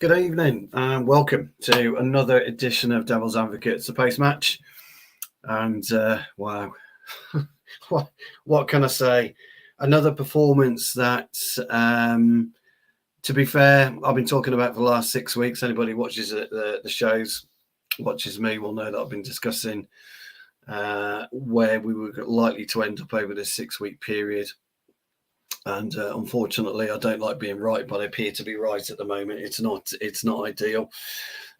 Good evening and welcome to another edition of Devil's Advocates, the post-match. And wow, what can I say? Another performance that, to be fair, I've been talking about for the last 6 weeks. Anybody who watches the shows, watches me, will know that I've been discussing where we were likely to end up over this 6-week period. And unfortunately, I don't like being right, but I appear to be right at the moment. It's not ideal.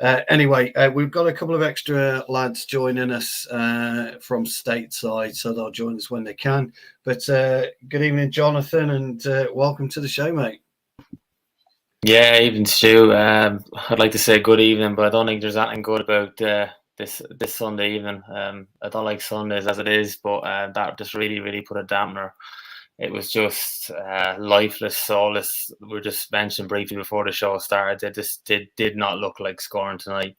Anyway, we've got a couple of extra lads joining us from stateside, so they'll join us when they can. But good evening, Jonathan, and welcome to the show, mate. Yeah, evening, Stu. I'd like to say good evening, but I don't think there's anything good about this Sunday evening. I don't like Sundays as it is, but that just really put a dampener. It was just lifeless, soulless. We were just mentioned briefly before the show started. It just did not look like scoring tonight.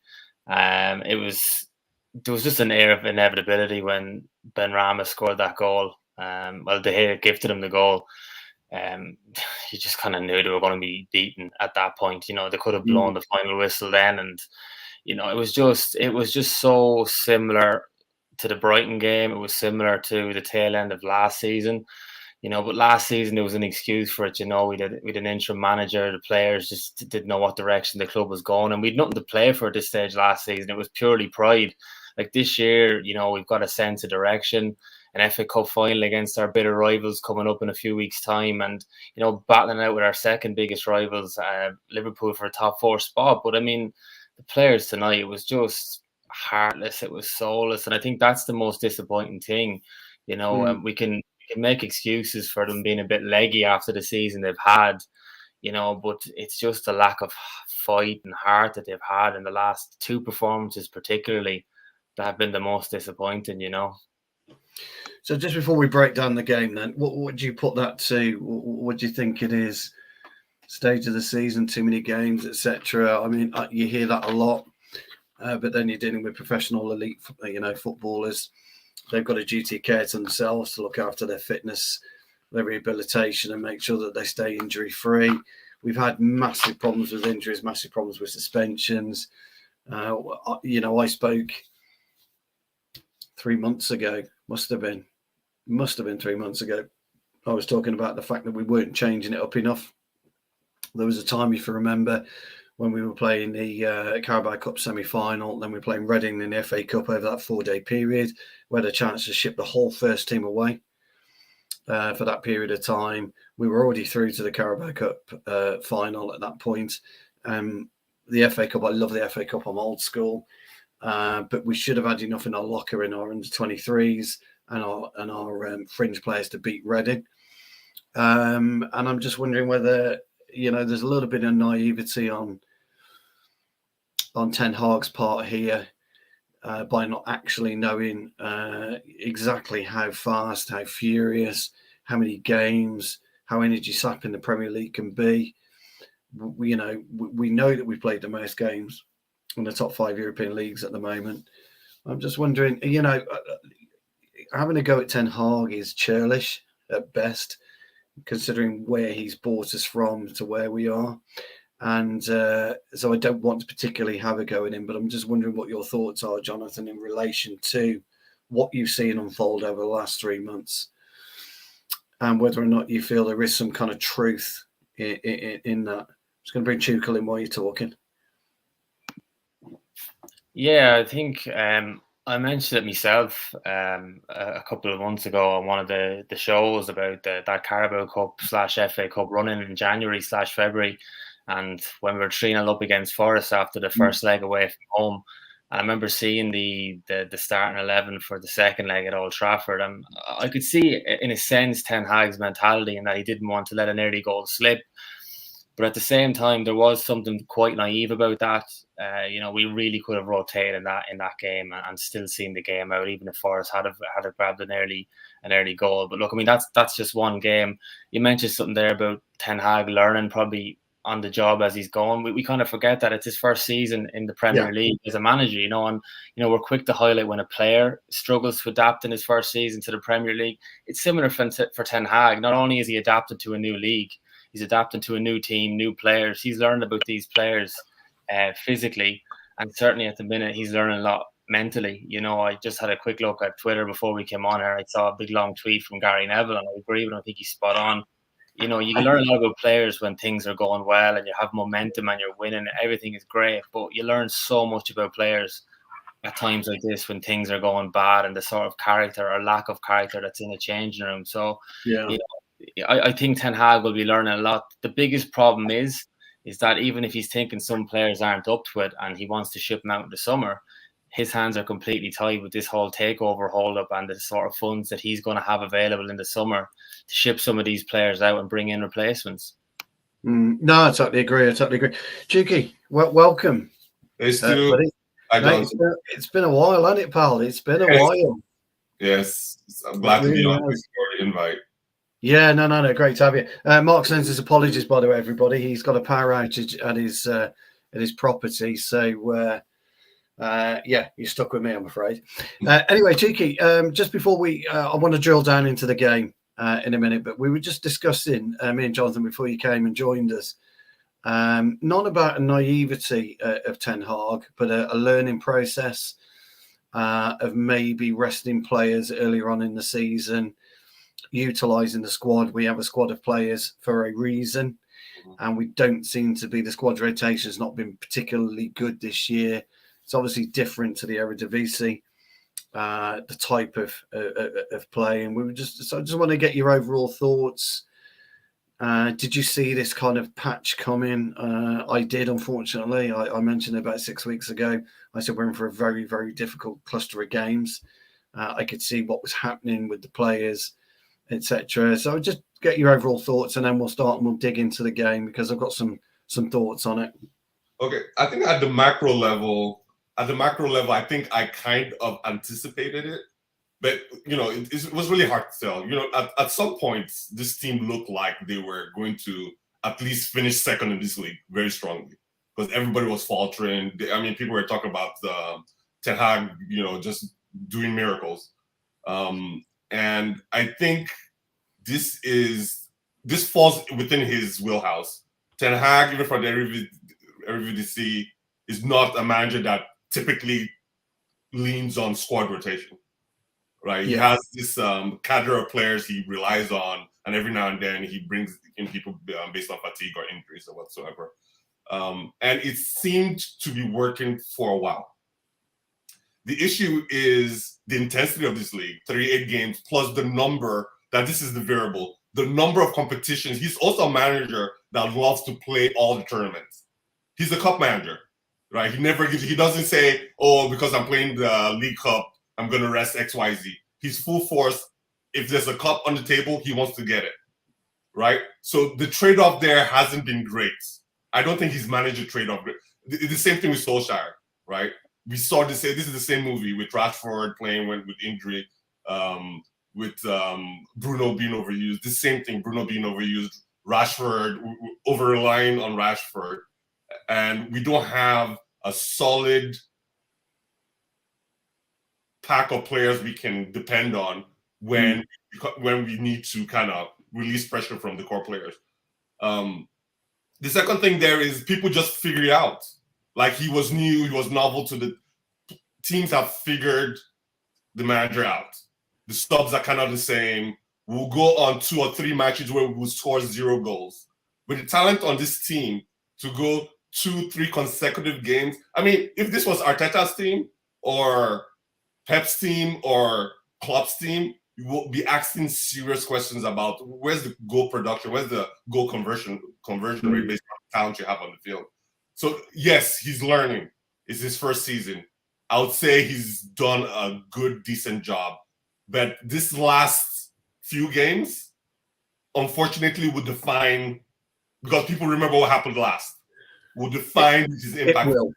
There was just an air of inevitability when Ben Rama scored that goal. Well, De Gea gifted him the goal. You just kind of knew they were going to be beaten at that point. You know, they could have blown the final whistle then, and you know, it was just so similar to the Brighton game. It was similar to the tail end of last season. You know, but last season there was an excuse for it. You know, we had an interim manager. The players just didn't know what direction the club was going, and we'd nothing to play for at this stage last season. It was purely pride. Like this year, you know, we've got a sense of direction. An FA Cup final against our bitter rivals coming up in a few weeks' time, and you know, battling out with our second biggest rivals, Liverpool, for a top 4 spot. But I mean, the players tonight, it was just heartless. It was soulless, and I think that's the most disappointing thing. You know, we can make excuses for them being a bit leggy after the season they've had, you know, but it's just a lack of fight and heart that they've had in the last 2 performances, particularly, that have been the most disappointing, you know. So just before we break down the game, then, what do you put that to? What do you think it is? Stage of the season, too many games, etc. I mean, you hear that a lot, but then you're dealing with professional elite, footballers. They've got a duty of care to themselves to look after their fitness, their rehabilitation, and make sure that they stay injury-free. We've had massive problems with injuries, massive problems with suspensions. I spoke 3 months ago. Must have been 3 months ago. I was talking about the fact that we weren't changing it up enough. There was a time, if you remember, when we were playing the Carabao Cup semi-final, then we were playing Reading in the FA Cup over that 4-day period. We had a chance to ship the whole first team away for that period of time. We were already through to the Carabao Cup final at that point. The FA Cup, I love the FA Cup. I'm old school. But we should have had enough in our locker in our under-23s and our fringe players to beat Reading. And I'm just wondering whether, there's a little bit of naivety on Ten Hag's part here by not actually knowing exactly how fast, how furious, how many games, how energy sapping the Premier League can be. We know that we've played the most games in the top 5 European leagues at the moment. I'm just wondering, having a go at Ten Hag is churlish at best, considering where he's brought us from to where we are. And so I don't want to particularly have a go at him, but I'm just wondering what your thoughts are, Jonathan, in relation to what you've seen unfold over the last 3 months, and whether or not you feel there is some kind of truth in that. I'm just going to bring Tuchel in while you're talking. Yeah, I think I mentioned it myself a couple of months ago on one of the shows about that Carabao Cup / FA Cup running in January/February. And when we were 3-0 up against Forest after the first leg away from home, I remember seeing the starting 11 for the second leg at Old Trafford. And I could see, in a sense, Ten Hag's mentality in that he didn't want to let an early goal slip. But at the same time, there was something quite naive about that. We really could have rotated in that game and still seen the game out, even if Forest had grabbed an early goal. But look, I mean, that's just one game. You mentioned something there about Ten Hag learning probably on the job as he's going. We kind of forget that it's his first season in the Premier League as a manager, and we're quick to highlight when a player struggles to adapt in his first season to the Premier League. It's similar for Ten Hag. Not only is he adapted to a new league, he's adapting to a new team, new players. He's learned about these players. physically, and certainly at the minute he's learning a lot mentally. I just had a quick look at Twitter before we came on here. I saw a big long tweet from Gary Neville, and I agree with him. I think he's spot on. You can learn a lot about players when things are going well and you have momentum and you're winning. Everything is great, but you learn so much about players at times like this when things are going bad and the sort of character or lack of character that's in a changing room. So, Yeah. I think Ten Hag will be learning a lot. The biggest problem is that even if he's thinking some players aren't up to it and he wants to ship them out in the summer, his hands are completely tied with this whole takeover hold-up and the sort of funds that he's going to have available in the summer to ship some of these players out and bring in replacements. No, I totally agree. Chuki, welcome. Hey, Stu. It's been a while, hasn't it, pal? It's been a while. Yes. I'm glad to be on this invite. Yeah, no, great to have you. Mark sends his apologies, by the way, everybody. He's got a power outage at his property, so you're stuck with me, I'm afraid. Anyway, Cheeky, just before I want to drill down into the game in a minute, but we were just discussing, me and Jonathan, before you came and joined us, not about a naivety of Ten Hag, but a learning process of maybe resting players earlier on in the season, utilising the squad. We have a squad of players for a reason, and we don't seem to be, the squad rotation has not been particularly good this year. It's obviously different to the Eredivisie, the type of play, and I just want to get your overall thoughts. Did you see this kind of patch coming? I did, unfortunately. I mentioned about 6 weeks ago. I said we're in for a very, very difficult cluster of games. I could see what was happening with the players, etc. So just get your overall thoughts, and then we'll dig into the game, because I've got some thoughts on it. Okay, I think at the macro level, I think I kind of anticipated it, but it was really hard to tell. At some points, this team looked like they were going to at least finish second in this league very strongly, because everybody was faltering. People were talking about Ten Hag, just doing miracles. And I think this falls within his wheelhouse. Ten Hag, even for the Eredivisie, is not a manager that typically leans on squad rotation, right? Yeah. He has this cadre of players he relies on, and every now and then he brings in people based on fatigue or injuries or whatsoever. And it seemed to be working for a while. The issue is the intensity of this league, 38 games, plus the number, this is the variable, the number of competitions. He's also a manager that loves to play all the tournaments. He's a cup manager, right? He doesn't say, oh, because I'm playing the League Cup, I'm going to rest XYZ. He's full force. If there's a cup on the table, he wants to get it, right? So the trade-off there hasn't been great. I don't think he's managed a trade-off. The same thing with Solskjaer, right? We saw this is the same movie with Rashford playing with injury, with Bruno being overused. The same thing, Bruno being overused, Rashford over-relying on Rashford. And we don't have a solid pack of players we can depend on when we need to kind of release pressure from the core players. The second thing there is people just figure it out. Like, he was new, he was novel to the teams, have figured the manager out. The subs are kind of the same. We'll go on 2 or 3 matches where we'll score 0 goals. With the talent on this team to go 2-3 consecutive games. If this was Arteta's team or Pep's team or Klopp's team, you will be asking serious questions about where's the goal production, where's the goal conversion rate based on the talent you have on the field. So yes, he's learning. It's his first season. I would say he's done a good, decent job. But this last few games, unfortunately, would define, because people remember what happened last, will define his impact. It will.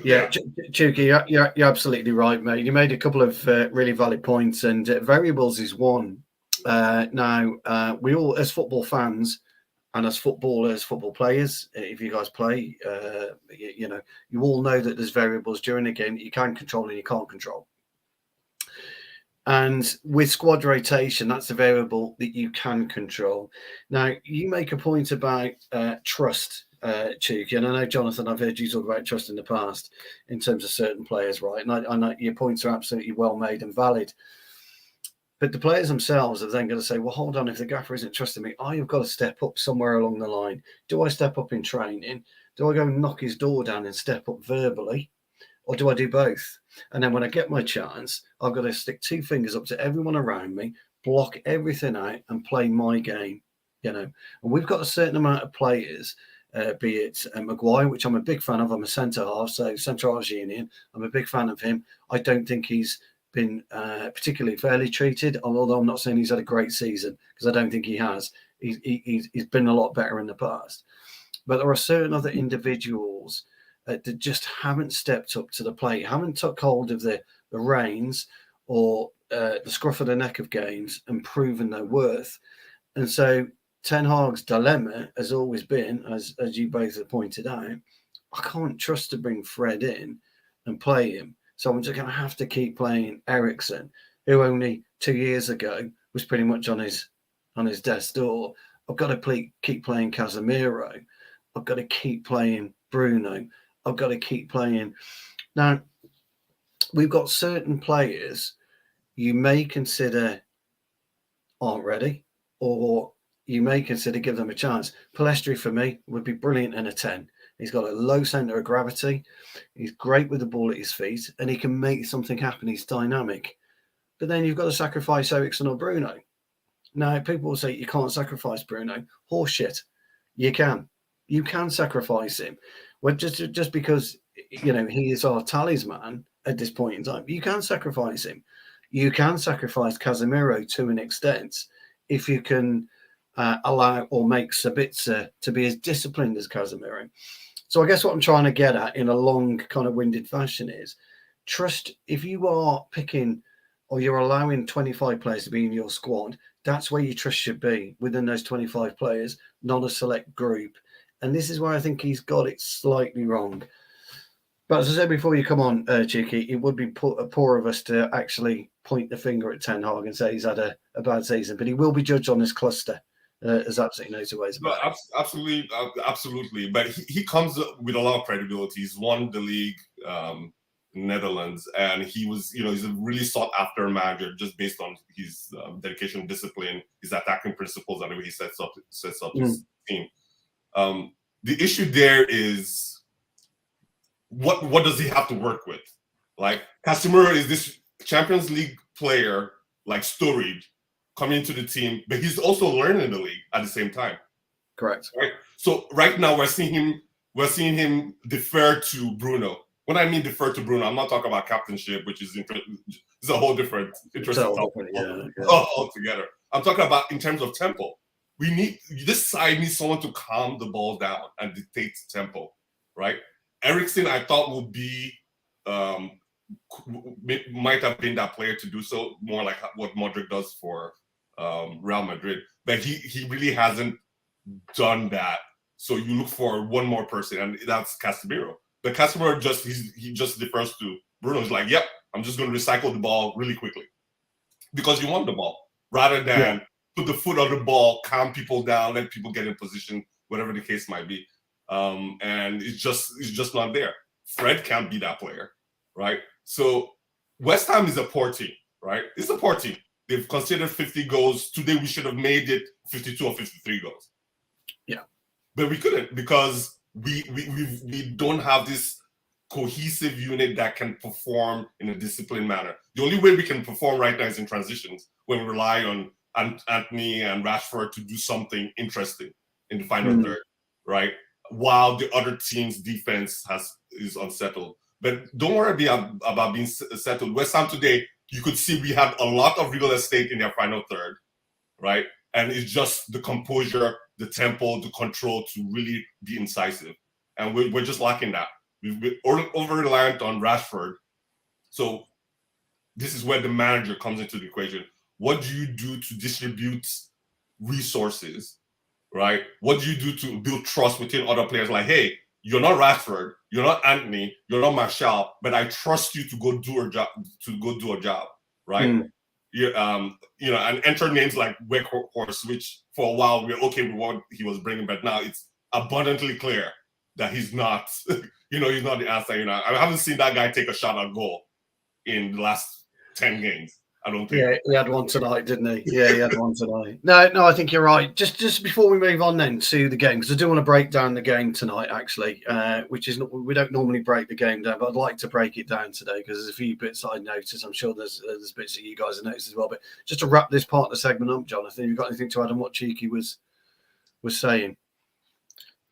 Yeah, Chuki, you're absolutely right, mate. You made a couple of really valid points, and variables is one. Now, we all, as football fans and as footballers, football players, if you guys play, you all know that there's variables during the game that you can control and you can't control. And with squad rotation, that's a variable that you can control. Now, you make a point about trust Cheeky, and I know, Jonathan, I've heard you talk about trust in the past in terms of certain players, right? And I know your points are absolutely well made and valid. But the players themselves are then going to say, well, hold on, if the gaffer isn't trusting me, I've got to step up somewhere along the line. Do I step up in training? Do I go and knock his door down and step up verbally? Or do I do both? And then when I get my chance, I've got to stick two fingers up to everyone around me, block everything out and play my game, And we've got a certain amount of players, be it Maguire, which I'm a big fan of. I'm a centre-half, so centre halves union. I'm a big fan of him. I don't think he's been particularly fairly treated, although I'm not saying he's had a great season, because I don't think he has. He's been a lot better in the past. But there are certain other individuals that just haven't stepped up to the plate, haven't took hold of the reins or the scruff of the neck of games and proven their worth. And so Ten Hag's dilemma has always been, as you both have pointed out, I can't trust to bring Fred in and play him. So I'm just going to have to keep playing Eriksen, who only 2 years ago was pretty much on his death's door. I've got to keep playing Casemiro. I've got to keep playing Bruno. I've got to keep playing. Now, we've got certain players you may consider aren't ready, or you may consider give them a chance. Palestri, for me, would be brilliant in a 10. He's got a low centre of gravity. He's great with the ball at his feet, and he can make something happen. He's dynamic. But then you've got to sacrifice Eriksen or Bruno. Now, people will say you can't sacrifice Bruno. Horseshit. You can. You can sacrifice him. Well, just because he is our talisman at this point in time, you can sacrifice him. You can sacrifice Casemiro to an extent if you can allow or make Sabitzer to be as disciplined as Casemiro. So I guess what I'm trying to get at in a long kind of winded fashion is trust. If you are picking or you're allowing 25 players to be in your squad, that's where your trust should be, within those 25 players, not a select group. And this is where I think he's got it slightly wrong. But as I said before you come on, Cheeky, it would be poor of us to actually point the finger at Ten Hag and say he's had a bad season, but he will be judged on this cluster. There's absolutely no two ways about it. Absolutely. But he comes with a lot of credibility. He's won the league in Netherlands, and he was, he's a really sought after manager just based on his dedication, discipline, his attacking principles, and the way he sets up his team. The issue there is what does he have to work with? Like, Casemiro is this Champions League player, like Sturridge, coming into the team, but he's also learning the league at the same time. Correct. Right. So right now we're seeing him defer to Bruno. When I mean defer to Bruno, I'm not talking about captainship, which is a whole different interesting topic altogether. I'm talking about in terms of tempo. This side needs someone to calm the ball down and dictate tempo, right? Eriksen, I thought, would be might have been that player to do so, more like what Modric does for Real Madrid, but he really hasn't done that. So you look for one more person, and that's Casemiro. But Casemiro he just defers to Bruno. He's like, "Yep, I'm just going to recycle the ball really quickly," because you want the ball rather than put the foot on the ball, calm people down, let people get in position, whatever the case might be. And it's just not there. Fred can't be that player, right? So West Ham is a poor team, right? It's a poor team. They've considered 50 goals. Today we should have made it 52 or 53 goals. Yeah. But we couldn't, because we don't have this cohesive unit that can perform in a disciplined manner. The only way we can perform right now is in transitions, when we rely on Anthony and Rashford to do something interesting in the final third, right? While the other team's defense is unsettled. But don't worry about being settled. West Ham today, you could see we had a lot of real estate in their final third, right? And it's just the composure, the tempo, the control to really be incisive. And we're just lacking that. We've been over-reliant on Rashford. So this is where the manager comes into the equation. What do you do to distribute resources, right? What do you do to build trust within other players? Like, hey, you're not Rashford, you're not Anthony, you're not Martial, but I trust you to go do a job, right? And enter names like Weghorst, which for a while we're okay with what he was bringing, but now it's abundantly clear that he's not, he's not the answer. I haven't seen that guy take a shot on goal in the last 10 games. I don't think. Yeah, he had one tonight, didn't he? Yeah, he had one tonight. No, I think you're right. Just before we move on then to the game, because I do want to break down the game tonight, actually, which is we don't normally break the game down, but I'd like to break it down today because there's a few bits I noticed. I'm sure there's bits that you guys have noticed as well. But just to wrap this part of the segment up, Jonathan, you got anything to add on what Cheeky was saying?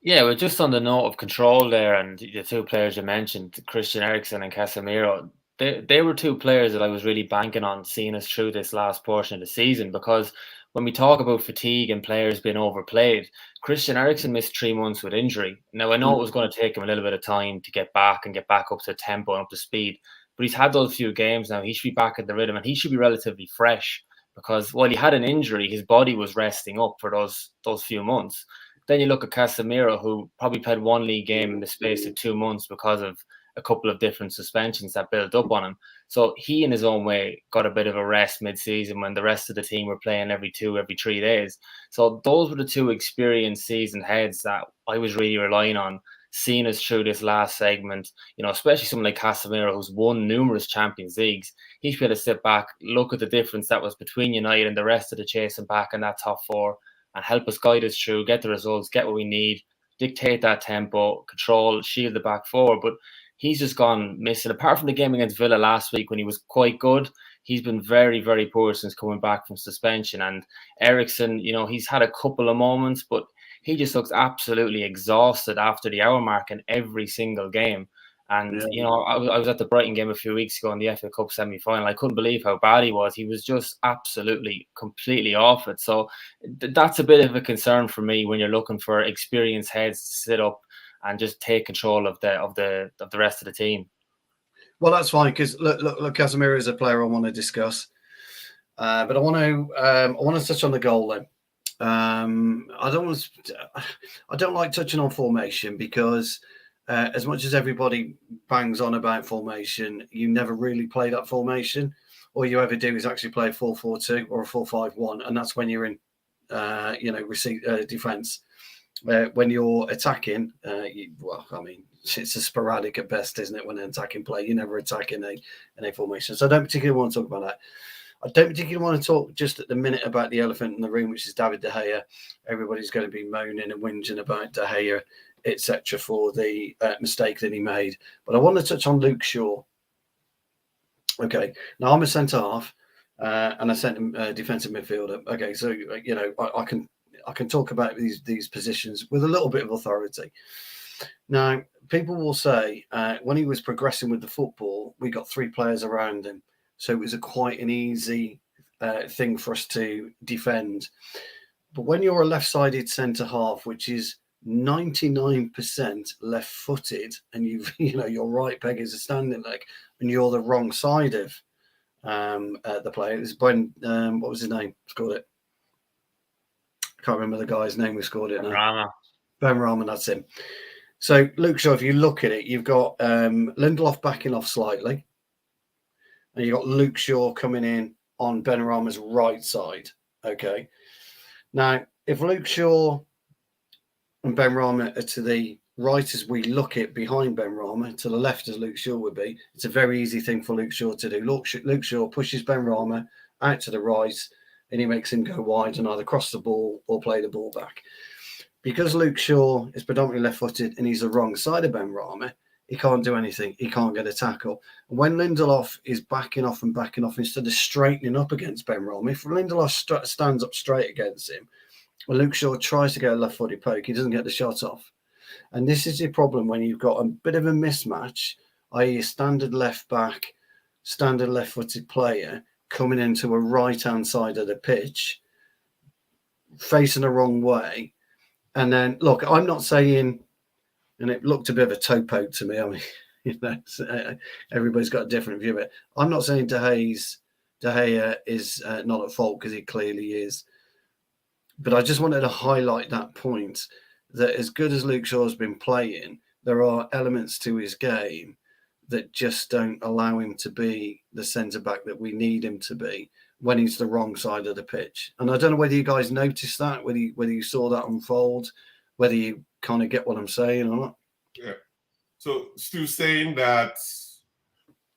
Yeah, we're just on the note of control there, and the two players you mentioned, Christian Eriksen and Casemiro. They were two players that I was really banking on seeing us through this last portion of the season, because when we talk about fatigue and players being overplayed, Christian Eriksen missed 3 months with injury. Now, I know it was going to take him a little bit of time to get back up to tempo and up to speed, but he's had those few games now. He should be back at the rhythm, and he should be relatively fresh, because while he had an injury, his body was resting up for those few months. Then you look at Casemiro, who probably played one league game in the space of 2 months because of a couple of different suspensions that built up on him. So he, in his own way, got a bit of a rest mid-season when the rest of the team were playing every 3 days. So those were the two experienced seasoned heads that I was really relying on, seeing us through this last segment. Especially someone like Casemiro, who's won numerous Champions Leagues. He should be able to sit back, look at the difference that was between United and the rest of the chasing back in that top four, and help us guide us through, get the results, get what we need, dictate that tempo, control, shield the back four. But he's just gone missing. Apart from the game against Villa last week when he was quite good, he's been very, very poor since coming back from suspension. And Eriksen, he's had a couple of moments, but he just looks absolutely exhausted after the hour mark in every single game. And, I was at the Brighton game a few weeks ago in the FA Cup semi-final. I couldn't believe how bad he was. He was just absolutely, completely off it. So that's a bit of a concern for me when you're looking for experienced heads to sit up and just take control of the rest of the team. Well, that's fine, because look, Casemiro is a player I want to discuss, but I want to touch on the goal then. I don't like touching on formation because as much as everybody bangs on about formation, you never really play that formation. All you ever do is actually play a 4-4-2 or a 4-5-1, and that's when you're in, defense. When you're attacking, it's a sporadic at best, isn't it? When an attacking play, you never attack in a formation. So I don't particularly want to talk about that. I don't particularly want to talk just at the minute about the elephant in the room, which is David De Gea. Everybody's going to be moaning and whinging about De Gea, etc., for the mistake that he made. But I want to touch on Luke Shaw. Okay, now I'm a centre half, and I sent him defensive midfielder. Okay, so I can talk about these positions with a little bit of authority. Now, people will say when he was progressing with the football, we got 3 players around him, so it was quite an easy thing for us to defend. But when you're a left-sided centre half, which is 99% left-footed, and your right peg is a standing leg, and you're the wrong side of the player. It's when what was his name? Scored it. I can't remember the guy's name who scored it now. Ben Rama, that's him. So, Luke Shaw, if you look at it, you've got Lindelof backing off slightly, and you've got Luke Shaw coming in on Ben Rama's right side. Okay. Now, if Luke Shaw and Ben Rama are to the right as we look at behind Ben Rama, to the left as Luke Shaw would be, it's a very easy thing for Luke Shaw to do. Luke Shaw pushes Ben Rama out to the right, and he makes him go wide and either cross the ball or play the ball back. Because Luke Shaw is predominantly left-footed and he's the wrong side of Ben Rama, he can't do anything. He can't get a tackle. And when Lindelof is backing off instead of straightening up against Ben Rama, if Lindelof stands up straight against him, when Luke Shaw tries to get a left-footed poke, he doesn't get the shot off. And this is the problem when you've got a bit of a mismatch, i.e. a standard left-back, standard left-footed player coming into a right-hand side of the pitch, facing the wrong way. And then, look, I'm not saying, and it looked a bit of a toe poke to me. I mean, everybody's got a different view of it. I'm not saying De Gea is not at fault, because he clearly is. But I just wanted to highlight that point, that as good as Luke Shaw's been playing, there are elements to his game that just don't allow him to be the centre-back that we need him to be when he's the wrong side of the pitch. And I don't know whether you guys noticed that, whether you saw that unfold, whether you kind of get what I'm saying or not. Yeah. So Stu saying that,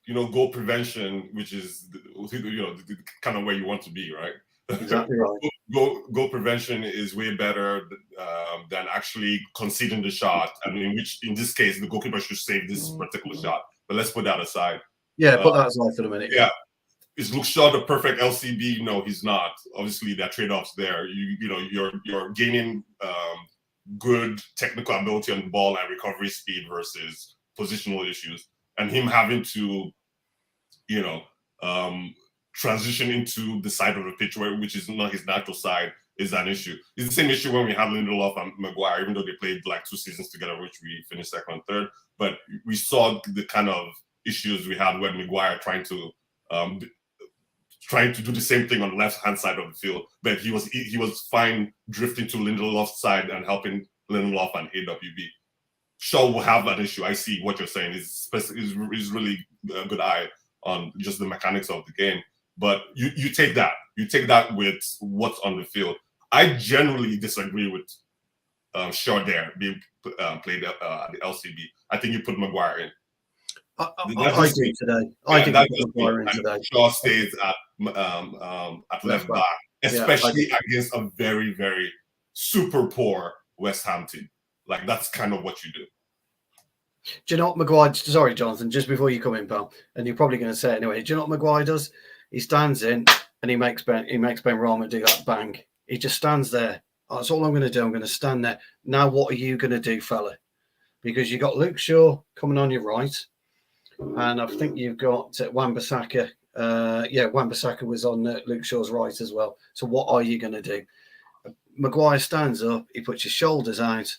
goal prevention, which is the kind of where you want to be, right? Exactly right. Goal prevention is way better than actually conceding the shot. I mean, which in this case, the goalkeeper should save this particular shot. But let's put that aside. Yeah, put that aside for the minute. Yeah. Is Luke Shaw the perfect LCB? No, he's not. Obviously, there are trade-offs there. You're gaining good technical ability on the ball and recovery speed versus positional issues, and him having to, transition into the side of the pitch which is not his natural side is an issue. It's the same issue when we had Lindelof and Maguire, even though they played like 2 seasons together, which we finished second and third. But we saw the kind of issues we had when Maguire trying to do the same thing on the left-hand side of the field, but he was fine drifting to Lindelof's side and helping Lindelof and AWB. Shaw will have that issue. I see what you're saying. Is really a good eye on just the mechanics of the game. But you take that. You take that with what's on the field. I generally disagree with Shaw there being played at the LCB. I think you put Maguire in. I do today. I think Maguire in today. Shaw stays at left back, especially against a very, very super poor West Ham team. Like, that's kind of what you do. Do you know what Maguire? Sorry, Jonathan, just before you come in, pal, and you're probably going to say it anyway. Do you know what Maguire does? He stands in and he makes Ben Rama do that bang. He just stands there. That's all I'm going to do. I'm going to stand there. Now, what are you going to do, fella? Because you got Luke Shaw coming on your right, and I think you've got Wan-Bissaka. Wan-Bissaka was on Luke Shaw's right as well. So what are you going to do? Maguire stands up. He puts his shoulders out.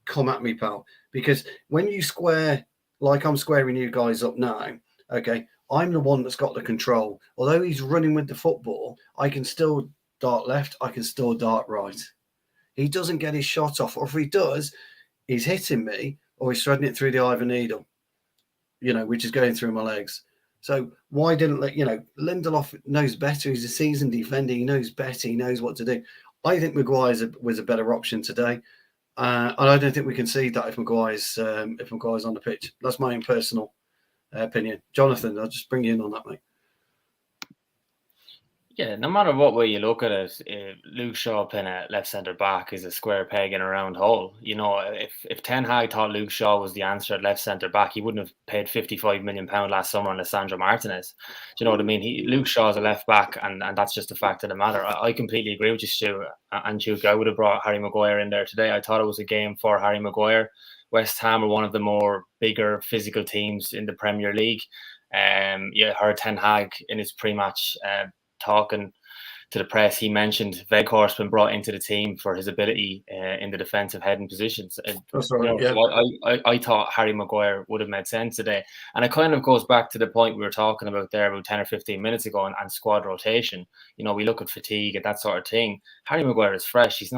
Come at me, pal. Because when you square, like I'm squaring you guys up now, okay, I'm the one that's got the control. Although he's running with the football, I can still dart left. I can still dart right. He doesn't get his shot off. Or if he does, he's hitting me or he's threading it through the eye of a needle, which is going through my legs. So why didn't Lindelof knows better. He's a seasoned defender. He knows better. He knows what to do. I think Maguire was a better option today. And I don't think we can see that if Maguire's on the pitch. That's my own personal opinion. Jonathan, I'll just bring you in on that, mate. Yeah, no matter what way you look at it, Luke Shaw playing at left centre back is a square peg in a round hole. If Ten Hag thought Luke Shaw was the answer at left centre back, he wouldn't have paid £55 million last summer on Lissandro Martinez. Do you know what I mean? Luke Shaw's a left back, and that's just a fact of the matter. I completely agree with you, Stu and Duke. I would have brought Harry Maguire in there today. I thought it was a game for Harry Maguire. West Ham are one of the more bigger physical teams in the Premier League. Heard Ten Hag in his pre-match talking to the press, he mentioned Weghorst been brought into the team for his ability in the defensive heading positions. That's right, so I thought Harry Maguire would have made sense today. And it kind of goes back to the point we were talking about there about 10 or 15 minutes ago and squad rotation. We look at fatigue and that sort of thing. Harry Maguire is fresh. He's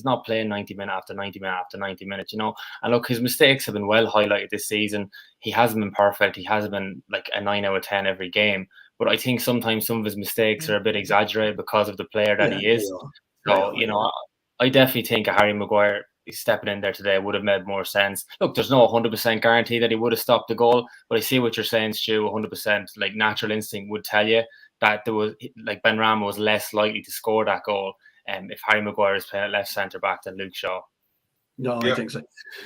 not playing 90 minutes after 90 minutes after 90 minutes, And look, his mistakes have been well highlighted this season. He hasn't been perfect. He hasn't been like a 9 out of 10 every game. But I think sometimes some of his mistakes are a bit exaggerated because of the player that he is. So, I definitely think a Harry Maguire stepping in there today would have made more sense. Look, there's no 100% guarantee that he would have stopped the goal, but I see what you're saying, Stu, 100%. Like, natural instinct would tell you that there was, like, Ben Rama was less likely to score that goal if Harry Maguire is playing at left centre-back than Luke Shaw. No, I think so.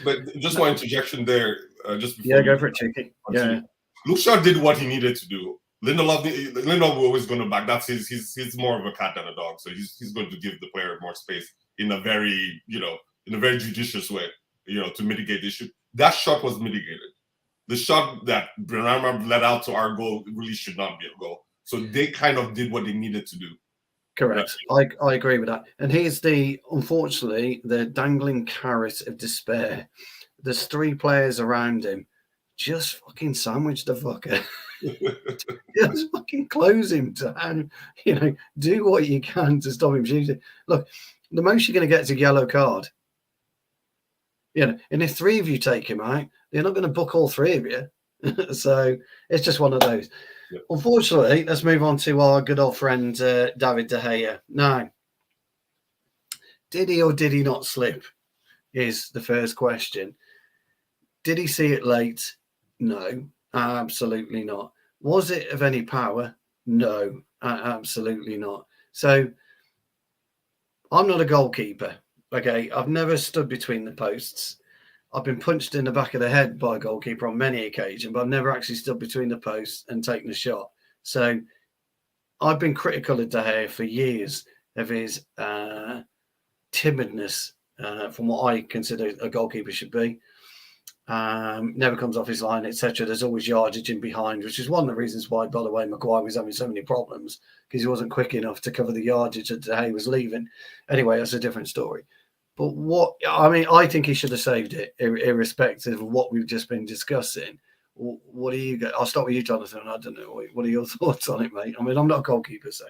But just one interjection there. Just before go for it, Cheeky. Yeah. Luke Shaw did what he needed to do. Lindelof always going to back. That's he's more of a cat than a dog. So he's going to give the player more space in a very judicious way, to mitigate the issue. That shot was mitigated. The shot that Benrahma led out to our goal really should not be a goal. So they kind of did what they needed to do. Correct. I agree with that. And here's unfortunately, the dangling carrot of despair. There's 3 players around him. Just fucking sandwich the fucker. Just fucking close him down. Do what you can to stop him shooting. Look, the most you're going to get is a yellow card. And if 3 of you take him out, they're not going to book all 3 of you. So it's just one of those. Yep. Unfortunately, let's move on to our good old friend David De Gea. Now, did he or did he not slip is the first question. Did he see it late? No, absolutely not. Was it of any power? No, absolutely not. So I'm not a goalkeeper. Okay, I've never stood between the posts. I've been punched in the back of the head by a goalkeeper on many occasions, but I've never actually stood between the posts and taken a shot. So I've been critical of De Gea for years of his timidness from what I consider a goalkeeper should be. Never comes off his line, etc. There's always yardage in behind, which is one of the reasons why, by the way, Maguire was having so many problems, because he wasn't quick enough to cover the yardage that De Gea was leaving. Anyway, that's a different story. But I think he should have saved it, irrespective of what we've just been discussing. What do you get? I'll start with you, Jonathan. I don't know. What are your thoughts on it, mate? I mean, I'm not a goalkeeper, so.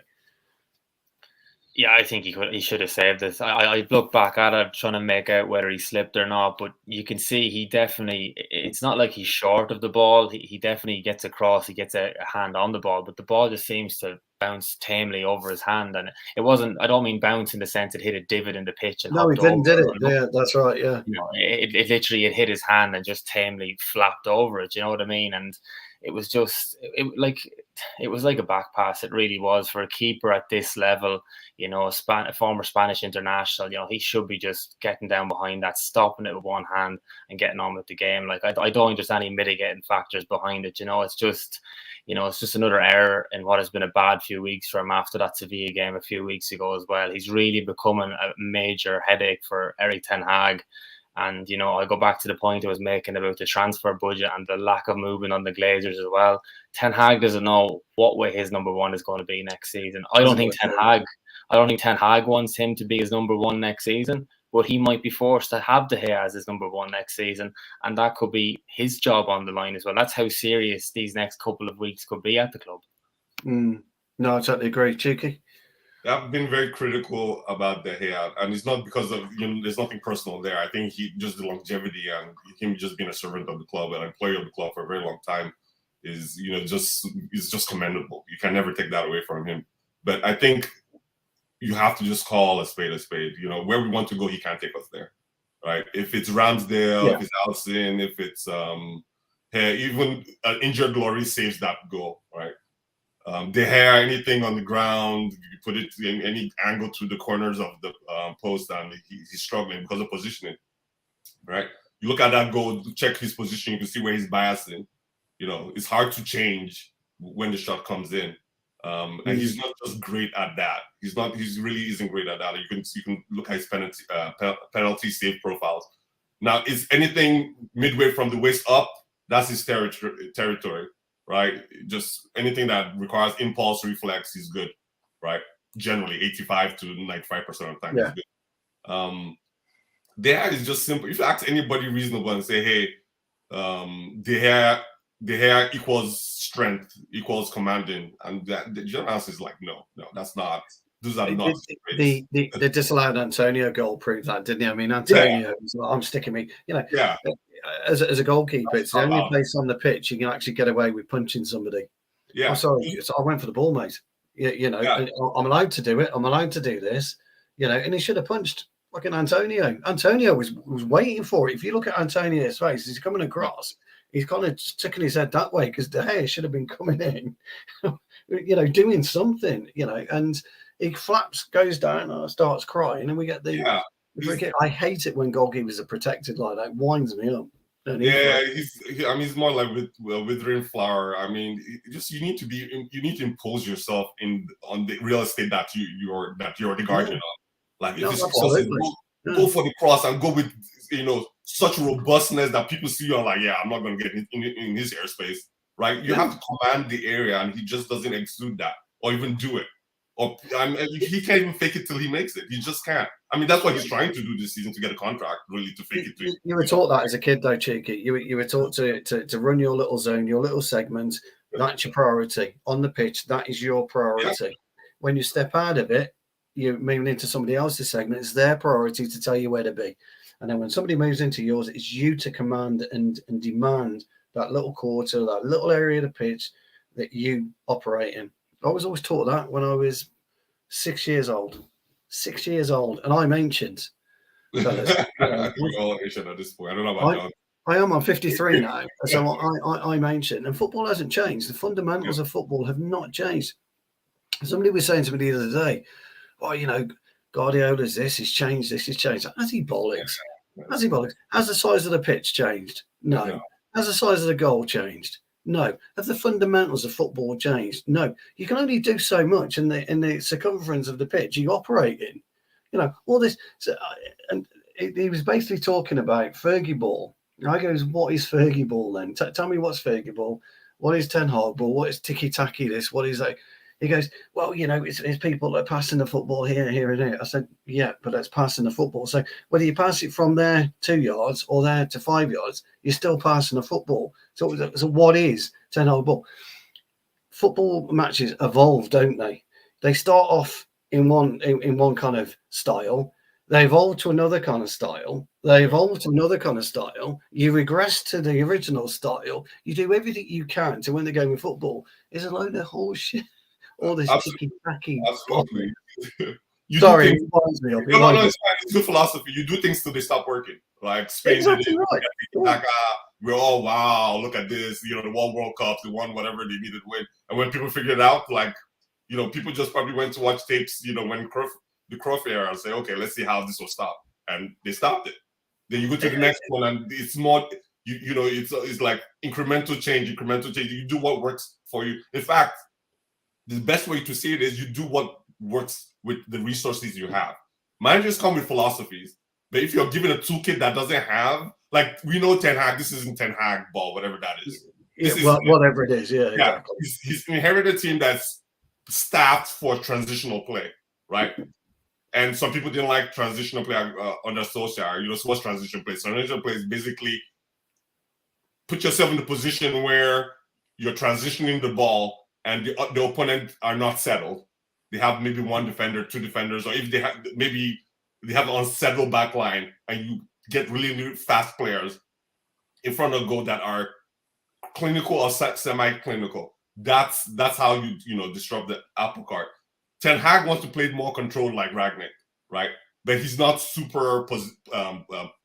Yeah, I think he should have saved this. I look back at it trying to make out whether he slipped or not, but you can see he definitely, it's not like he's short of the ball. He definitely gets across, he gets a hand on the ball, but the ball just seems to bounce tamely over his hand. And it wasn't, I don't mean bounce in the sense it hit a divot in the pitch and no, he didn't, did it? Yeah, that's right. Yeah. You know, it literally, it hit his hand and just tamely flapped over it. You know what I mean? And it was just, it was like a back pass. It really was for a keeper at this level. You know, a former Spanish international. You know, he should be just getting down behind that, stopping it with one hand, and getting on with the game. Like I don't think there's any mitigating factors behind it. You know, it's just another error in what has been a bad few weeks for him after that Sevilla game a few weeks ago as well. He's really becoming a major headache for Erik ten Hag. And, you know, I go back to the point I was making about the transfer budget and the lack of movement on the Glazers as well. Ten Hag doesn't know what way his number one is going to be next season. I don't think Ten Hag wants him to be his number one next season, but he might be forced to have De Gea as his number one next season, and that could be his job on the line as well. That's how serious these next couple of weeks could be at the club. No, I totally agree. Cheeky? I've been very critical about De Gea, and it's not because of, there's nothing personal there. I think he just the longevity and him just being a servant of the club and an employee of the club for a very long time is just commendable. You can never take that away from him. But I think you have to just call a spade a spade. You know, where we want to go, he can't take us there, right? If it's Ramsdale, if it's Alcin, if it's even an injured Lloris saves that goal, right? De Gea, anything on the ground, you put it in any angle through the corners of the post, and he's struggling because of positioning, right? You look at that goal, check his position, you can see where he's biasing. You know, it's hard to change when the shot comes in. And he's not just great at that. He really isn't great at that. You can look at his penalty save profiles. Now, is anything midway from the waist up? That's his territory, right? Just anything that requires impulse reflex is good, right? Generally, 85 to 95% of the time is good. De Gea is just simple. If you ask anybody reasonable and say, hey, De Gea equals strength, equals commanding, and the general answer is like, no, that's not. Those are not. The disallowed Antonio goal proved that, didn't he? I mean, Antonio, I'm sticking me, as a goalkeeper, it's the only place on the pitch you can actually get away with punching somebody. Yeah, I'm sorry, I went for the ball, mate. I'm allowed to do it. I'm allowed to do this. And he should have punched fucking Antonio. Antonio was waiting for it. If you look at Antonio's face, he's coming across. He's kind of sticking his head that way because De Gea should have been coming in, doing something, and he flaps, goes down, starts crying, and we get the I hate it when goalkeepers are protected like that. It winds me up. He's more like with withering flower. I mean, you need to impose yourself on the real estate that you're the guardian of. Like if it's crosses, go for the cross and go with such robustness that people see you and like, I'm not going to get in his airspace, right? You have to command the area, and he just doesn't exude that or even do it. Or he can't even fake it till he makes it. He just can't. I mean, that's what he's trying to do this season, to get a contract, really, to fake it. You were taught that as a kid, though, Cheeky. You were taught to run your little zone, your little segment. That's your priority on the pitch. That is your priority. Yeah. When you step out of it, you're moving into somebody else's segment. It's their priority to tell you where to be. And then when somebody moves into yours, it's you to command and demand that little quarter, that little area of the pitch that you operate in. I was always taught that when I was 6 years old. 6 years old, and I'm ancient. fellas. We're all Asian at this point. I don't know about I am. I'm 53 now, so I'm ancient, and football hasn't changed. The fundamentals of football have not changed. Somebody was saying to me the other day, "Well, you know, Guardiola's this, he's changed this, he's changed that." Has he bollocks? Has he bollocks? Has the size of the pitch changed? No. Has the size of the goal changed? No. Have the fundamentals of football changed? No. You can only do so much in the circumference of the pitch you operate in. You know, all this. So, and he was basically talking about Fergie ball. And I goes, what is Fergie ball then? Tell me what's Fergie ball. What is Ten Hag ball? What is ticky-tacky this? What is that? He goes, well, you know, it's people that are passing the football here, here, and here. I said, yeah, but that's passing the football. So whether you pass it from there 2 yards or there to 5 yards, you're still passing the football. So what is Ten Hag ball? Football matches evolve, don't they? They start off in one kind of style. They evolve to another kind of style. They evolve to another kind of style. You regress to the original style. You do everything you can to win the game of football. It's a load of horseshit. All this ticky-tacky. Absolutely. Sorry, it winds me up. No, it's fine. It's good philosophy. You do things till they stop working. Like Spain exactly did it. Right. We're all, wow, look at this. You know, they won World Cup, they won whatever they needed to win. And when people figured it out, like, you know, people just probably went to watch tapes, you know, when the Cruyff era and say, okay, let's see how this will stop. And they stopped it. Then you go to the next one and it's more, you know, it's like incremental change. You do what works for you. In fact, the best way to see it is you do what works with the resources you have. Managers come with philosophies, but if you're given a toolkit that doesn't have, like we know Ten Hag, this isn't Ten Hag ball, whatever that is. Whatever it is, yeah. Exactly. He's inherited a team that's staffed for transitional play, right? And some people didn't like transitional play under Solskjaer. You know, so what's transition play? Transition play is basically put yourself in the position where you're transitioning the ball and the opponent are not settled. They have maybe one defender, two defenders, or if they have maybe they have an unsettled back line, and you get really fast players in front of goal that are clinical or semi-clinical. That's how you know disrupt the apple cart. Ten Hag wants to play more controlled like Ragnick, right? But he's not super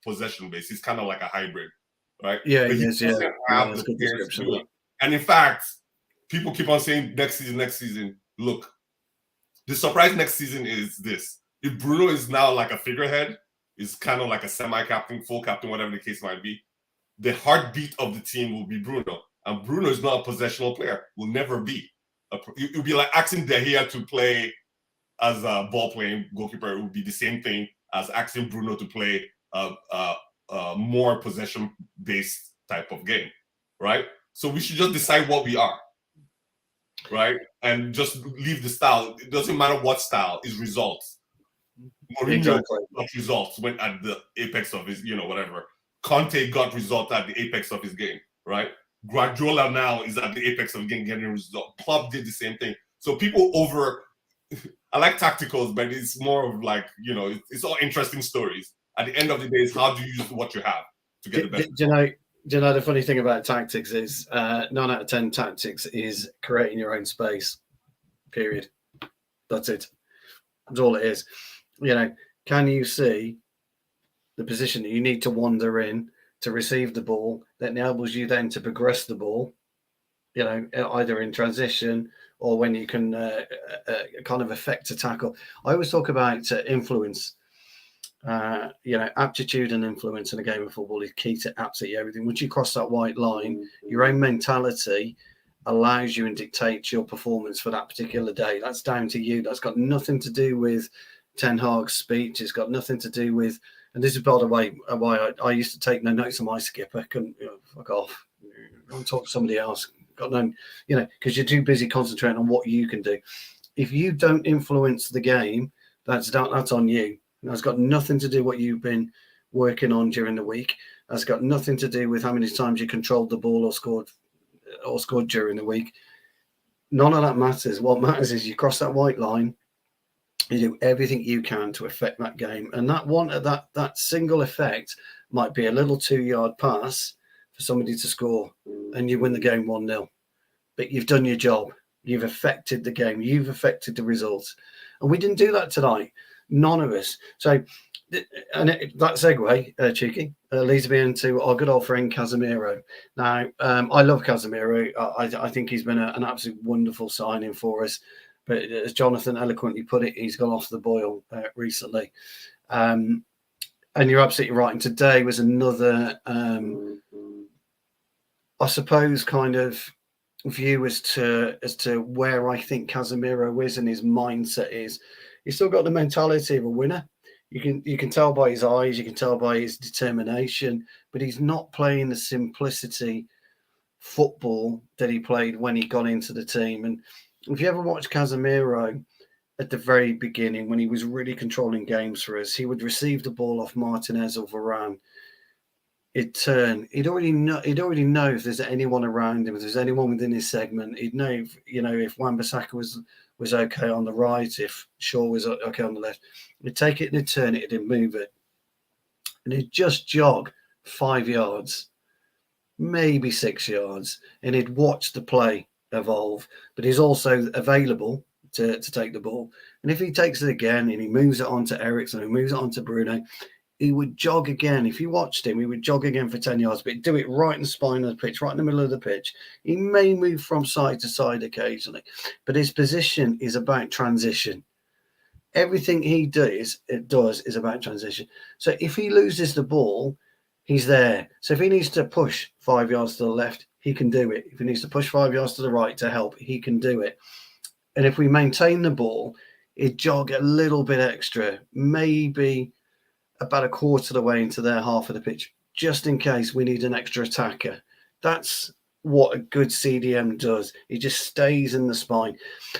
possession based. He's kind of like a hybrid, right? Yeah, but he is. Yeah, that's good description. And in fact, people keep on saying next season. Look, the surprise next season is this. If Bruno is now like a figurehead, is kind of like a semi-captain, full captain, whatever the case might be, the heartbeat of the team will be Bruno. And Bruno is not a possessional player, will never be. It would be like asking De Gea to play as a ball-playing goalkeeper. It would be the same thing as asking Bruno to play a more possession-based type of game, right? So we should just decide what we are, right? And just leave the style. It doesn't matter what style, is results. Mourinho got results when at the apex of his, you know, whatever. Conte got results at the apex of his game, right? Guardiola now is at the apex of getting results. Klopp did the same thing. So people I like tacticals, but it's more of like, you know, it's all interesting stories. At the end of the day, it's how do you use what you have to get the best. Do you know the funny thing about tactics is 9 out of 10 tactics is creating your own space. Period. That's it. That's all it is. You know, can you see the position that you need to wander in to receive the ball that enables you then to progress the ball, you know, either in transition or when you can kind of affect a tackle. I always talk about influence. You know, aptitude and influence in a game of football is key to absolutely everything. Once you cross that white line, your own mentality allows you and dictates your performance for that particular day. That's down to you. That's got nothing to do with Ten Hag's speech. It's got nothing to do with, and this is by the way why I used to take no notes on my skip. I couldn't, you know, fuck off. I'll talk to somebody else. Got no, you know, because you're too busy concentrating on what you can do. If you don't influence the game, that's on you. That's got nothing to do with what you've been working on during the week. That's got nothing to do with how many times you controlled the ball or scored during the week. None of that matters. What matters is you cross that white line, you do everything you can to affect that game. And that single effect might be a little 2-yard pass for somebody to score, and you win the game 1-0. But you've done your job. You've affected the game. You've affected the results. And we didn't do that tonight. None of us. So, that segue, cheeky, leads me into our good old friend Casemiro. Now, I love Casemiro. I think he's been an absolute wonderful signing for us. But as Jonathan eloquently put it, he's gone off the boil recently. And you're absolutely right. And today was another, I suppose, kind of view as to where I think Casemiro is and his mindset is. He's still got the mentality of a winner. You can tell by his eyes, you can tell by his determination, but he's not playing the simplicity football that he played when he got into the team. And if you ever watch Casemiro at the very beginning, when he was really controlling games for us, he would receive the ball off Martinez or Varane. He'd turn. He'd already know if there's anyone around him, if there's anyone within his segment. He'd know if Wan-Bissaka was okay on the right, if Shaw was okay on the left. He'd take it and he'd turn it and he'd move it, and he'd just jog 5 yards, maybe 6 yards, and he'd watch the play evolve. But he's also available to take the ball, and if he takes it again and he moves it on to Eriksen, he moves it on to Bruno, he would jog again. If you watched him, he would jog again for 10 yards, but he'd do it right in the spine of the pitch, right in the middle of the pitch. He may move from side to side occasionally, but his position is about transition. Everything he does is about transition. So if he loses the ball, he's there. So if he needs to push 5 yards to the left, he can do it. If he needs to push 5 yards to the right to help, he can do it. And if we maintain the ball, he'd jog a little bit extra, maybe about a quarter of the way into their half of the pitch, just in case we need an extra attacker. That's what a good CDM does. He just stays in the spine.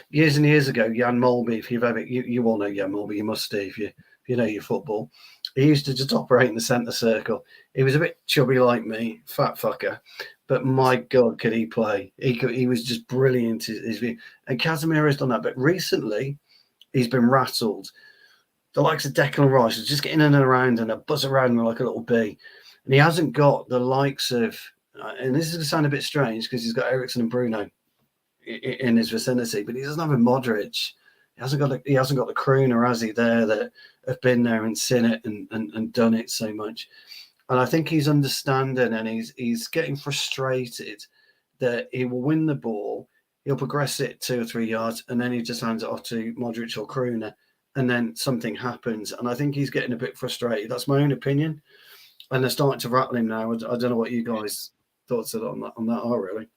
Years and years ago, Jan Molby, if you've ever, you all know Jan Molby, you must do if you know your football. He used to just operate in the centre circle. He was a bit chubby like me, fat fucker, but my God, could he play? He was just brilliant. His view. And Casemiro's done that, but recently he's been rattled. The likes of Declan Rice is just getting in and around and a buzz around like a little bee. And he hasn't got the likes of, and this is going to sound a bit strange because he's got Eriksen and Bruno in his vicinity, but he doesn't have a Modric. He hasn't got the crooner, has he, there that have been there and seen it and done it so much. And I think he's understanding and he's getting frustrated that he will win the ball, he'll progress it 2 or 3 yards, and then he just hands it off to Modric or crooner. And then something happens, and I think he's getting a bit frustrated. That's my own opinion, and they're starting to rattle him now. I don't know what you guys thoughts on that are really.